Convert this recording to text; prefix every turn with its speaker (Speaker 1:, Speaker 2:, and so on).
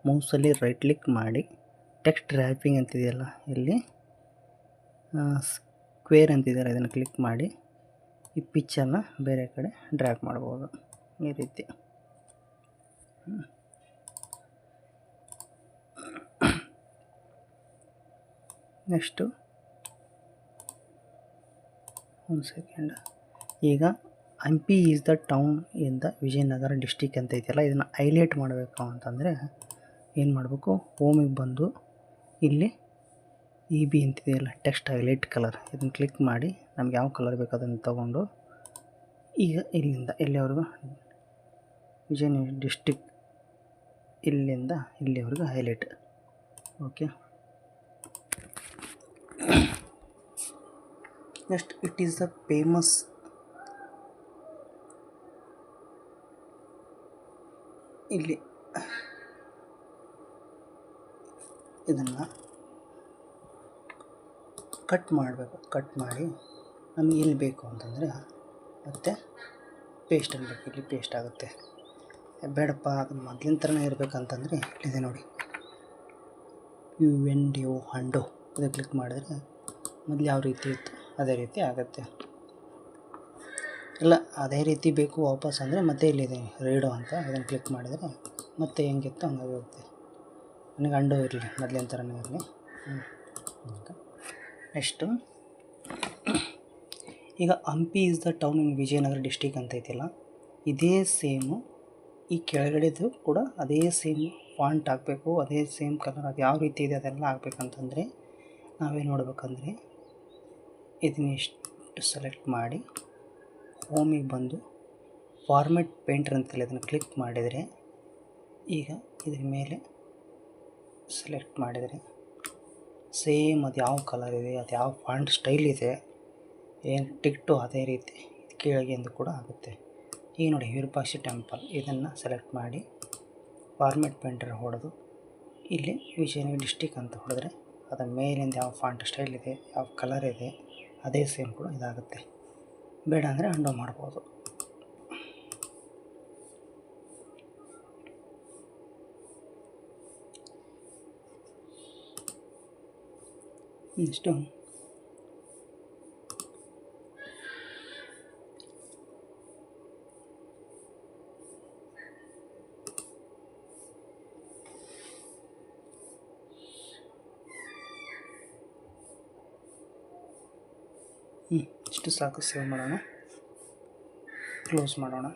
Speaker 1: ಮೌಸಲ್ಲಿ right click ಮಾಡಿ text wrapping ಅಂತಿದೆಯಲ್ಲ ಇಲ್ಲಿ square ಅಂತಿದೆಯಲ್ಲ ಇದನ್ನು ಕ್ಲಿಕ್ ಮಾಡಿ ಈ ಪಿಚ್ಚನ್ನು ಬೇರೆ ಕಡೆ ಡ್ರ್ಯಾಗ್ ಮಾಡ್ಬೋದು ಈ ರೀತಿ. ನೆಕ್ಸ್ಟು ಒಂದು ಸೆಕೆಂಡ್. ಈಗ Hampi is the town in the Vijayanagara district ಅಂತ ಐತಿಲ್ಲ, ಇದನ್ನು ಹೈಲೈಟ್ ಮಾಡಬೇಕು ಅಂತಂದರೆ ಏನು ಮಾಡಬೇಕು, ಹೋಮಿಗೆ ಬಂದು ಇಲ್ಲಿ EB ಅಂತಿದೆಯಲ್ಲ ಟೆಕ್ಸ್ಟ್ ಹೈಲೈಟ್ ಕಲರ್, ಇದನ್ನು ಕ್ಲಿಕ್ ಮಾಡಿ ನಮ್ಗೆ ಯಾವ ಕಲರ್ ಬೇಕು ಅದನ್ನು ತಗೊಂಡು ಈಗ ಇಲ್ಲಿಂದ ಎಲ್ಲಿವರೆಗೂ ವಿಜಯನಗರ ಡಿಸ್ಟಿಕ್ ಇಲ್ಲಿಂದ ಇಲ್ಲಿವರೆಗೂ highlight. Okay. Next it is the famous ಇಲ್ಲಿ ಇದನ್ನು ಕಟ್ ಮಾಡಬೇಕು. ಕಟ್ ಮಾಡಿ ನಮಗೆ ಎಲ್ಲಿ ಬೇಕು ಅಂತಂದರೆ ಮತ್ತೆ ಪೇಸ್ಟ್ ಅನ್ಬೇಕು, ಇಲ್ಲಿ ಪೇಸ್ಟ್ ಆಗುತ್ತೆ. ಬೇಡಪ್ಪ ಅದು ಮೊದಲಿನ ಥರನೇ ಇರಬೇಕಂತಂದರೆ ಇಲ್ಲಿದೆ ನೋಡಿ UNDO ಹಂಡೋ ಇದು ಕ್ಲಿಕ್ ಮಾಡಿದ್ರೆ ಮೊದಲು ಯಾವ ರೀತಿ ಇತ್ತು ಅದೇ ರೀತಿ ಆಗುತ್ತೆ. ಇಲ್ಲ ಅದೇ ರೀತಿ ಬೇಕು ವಾಪಸ್ ಅಂದರೆ ಮತ್ತೆ ಇಲ್ಲಿದೆ ರೀಡೋ ಅಂತ, ಇದನ್ನು ಕ್ಲಿಕ್ ಮಾಡಿದರೆ ಮತ್ತೆ ಹೆಂಗಿತ್ತು ಹಂಗಾಗಿರುತ್ತೆ. ನನಗೆ ಅಂಡೋ ಇರಲಿ, ಮೊದಲಿನ ಥರನೇ ಇರಲಿ. ನೆಕ್ಸ್ಟು ಈಗ Hampi is the town in Vijayanagara district ಅಂತ ಐತಿಲ್ಲ, ಇದೇ ಸೇಮು ಈ ಕೆಳಗಡೆದು ಕೂಡ ಅದೇ ಸೇಮ್ ಫಾಂಟ್ ಹಾಕಬೇಕು, ಅದೇ ಸೇಮ್ ಕಲರ್, ಅದು ಯಾವ ರೀತಿ ಇದೆ ಅದೆಲ್ಲ ಹಾಕ್ಬೇಕಂತಂದರೆ ನಾವೇನು ನೋಡ್ಬೇಕಂದ್ರೆ ಇದನ್ನ ಇಷ್ಟು ಸೆಲೆಕ್ಟ್ ಮಾಡಿ ಹೋಮಿಗೆ ಬಂದು ಫಾರ್ಮೆಟ್ ಪೇಂಟರ್ ಅಂತಿಲ್ಲ ಇದನ್ನು ಕ್ಲಿಕ್ ಮಾಡಿದರೆ ಈಗ ಇದ್ರ ಮೇಲೆ ಸೆಲೆಕ್ಟ್ ಮಾಡಿದರೆ ಸೇಮ್ ಅದು ಯಾವ ಕಲರ್ ಇದೆ, ಅದು ಯಾವ ಫಾಂಟ್ ಸ್ಟೈಲ್ ಇದೆ ಏನು ಟಿಕ್ಟು ಅದೇ ರೀತಿ ಕೆಳಗೆಂದು ಕೂಡ ಆಗುತ್ತೆ. ಈಗ ನೋಡಿ ವಿರೂಪಾಕ್ಷ ಟೆಂಪಲ್ ಇದನ್ನು ಸೆಲೆಕ್ಟ್ ಮಾಡಿ ಫಾರ್ಮೆಟ್ ಪೇಂಟರ್ ಹೊಡೆದು ಇಲ್ಲಿ ವಿಜಯನಗರ ಡಿಸ್ಟಿಕ್ ಅಂತ ಹೊಡೆದ್ರೆ ಅದರ ಮೇಲಿಂದ ಯಾವ ಫಾಂಟ್ ಸ್ಟೈಲ್ ಇದೆ, ಯಾವ ಕಲರ್ ಇದೆ ಅದೇ ಸೇಮ್ ಕೂಡ ಇದಾಗುತ್ತೆ. ಬೇಡ ಅಂದರೆ ಅಂಡೋ ಮಾಡ್ಬೋದು. ಇಷ್ಟು ಇಷ್ಟು ಸಾಕು. ಸೇವ್ ಮಾಡೋಣ, ಕ್ಲೋಸ್ ಮಾಡೋಣ.